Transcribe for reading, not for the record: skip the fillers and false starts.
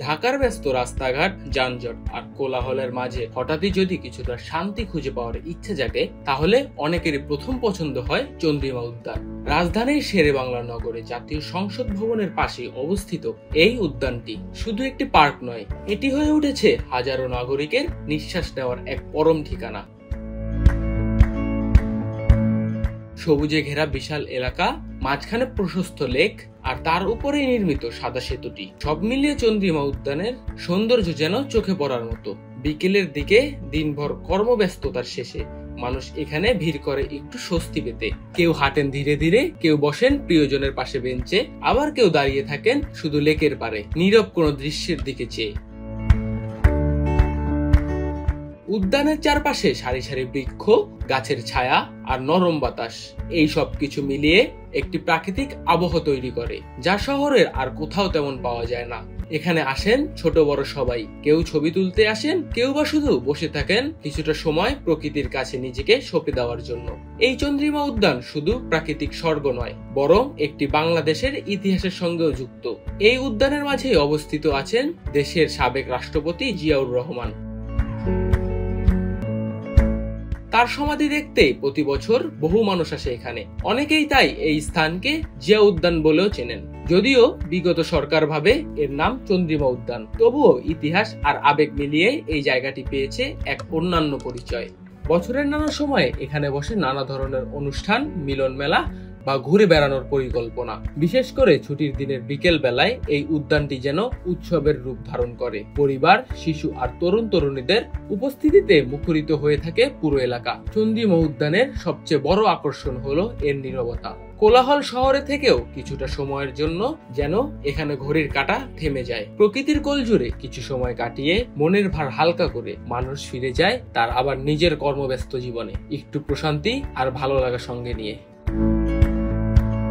ঢাকার ব্যস্ত রাস্তাঘাট, যানজট আর কোলাহলের মাঝে হঠাৎই যদি কিছুটা শান্তি খুঁজে পাওয়ার ইচ্ছে জাগে, তাহলে অনেকেরই প্রথম পছন্দ হয় চন্দ্রিমা উদ্যান। রাজধানীর শেরেবাংলা নগরে জাতীয় সংসদ ভবনের পাশে অবস্থিত এই উদ্যানটি শুধু একটি পার্ক নয়, এটি হয়ে উঠেছে হাজারো নাগরিকের নিঃশ্বাস নেওয়ার এক পরম ঠিকানা। সবুজে ঘেরা বিশাল এলাকা, মাঝখানে প্রশস্ত লেক আর তার উপরে নির্মিত সাদা সেতুটি, সব মিলিয়ে চন্দ্রিমা উদ্যানের সৌন্দর্য যেন চোখে পড়ার মতো। বিকেলের দিকে দিনভর কর্মব্যস্ততার শেষে মানুষ এখানে ভিড় করে একটু স্বস্তি পেতে। কেউ হাঁটেন ধীরে ধীরে, কেউ বসেন প্রিয়জনের পাশে বেঞ্চে, আবার কেউ দাঁড়িয়ে থাকেন শুধু লেকের পারে, নীরব কোনো দৃশ্যের দিকে চেয়ে। উদ্যানের চারপাশে সারি সারি বৃক্ষ, গাছের ছায়া আর নরম বাতাস, এই সব কিছু মিলিয়ে একটি প্রাকৃতিক আবহ তৈরি করে, যা শহরের আর কোথাও তেমন পাওয়া যায় না। এখানে আসেন ছোট বড় সবাই, কেউ ছবি তুলতে আসেন, কেউ বা শুধু বসে থাকেন কিছুটা সময় প্রকৃতির কাছে নিজেকে সঁপে দেওয়ার জন্য। এই চন্দ্রিমা উদ্যান শুধু প্রাকৃতিক স্বর্গ নয়, বরং একটি বাংলাদেশের ইতিহাসের সঙ্গেও যুক্ত। এই উদ্যানের মাঝেই অবস্থিত আছেন দেশের সাবেক রাষ্ট্রপতি জিয়াউর রহমান। তার সমাধি দেখতে প্রতি বছর বহু মানুষ আসে এখানে। অনেকেই তাই এই স্থানকে জিয়া উদ্যান বলেও চেনেন। যদিও বিগত সরকার ভাবে এর নাম চন্দ্রিমা উদ্যান, তবুও ইতিহাস আর আবেগ মিলিয়ে এই জায়গাটি পেয়েছে এক অন্যান্য পরিচয়। বছরের নানা সময়ে এখানে বসে নানা ধরনের অনুষ্ঠান, মিলন মেলা বা ঘুরে বেড়ানোর পরিকল্পনা। বিশেষ করে ছুটির দিনের বিকেল বেলায় এই উদ্যানটি যেন উৎসবের রূপ ধারণ করে। পরিবার, শিশু আর তরুণ তরুণীদের উপস্থিতিতে মুখরিত হয়ে থাকে পুরো এলাকা। চন্দ্রিমা উদ্যানের সবচেয়ে বড় আকর্ষণ হলো এর নীরবতা। কোলাহল শহরে থেকেও কিছুটা সময়ের জন্য যেন এখানে ঘড়ির কাঁটা থেমে যায়। প্রকৃতির কোল জুড়ে কিছু সময় কাটিয়ে মনের ভার হালকা করে মানুষ ফিরে যায় তার আবার নিজের কর্মব্যস্ত জীবনে, একটু প্রশান্তি আর ভালো লাগা সঙ্গে নিয়ে।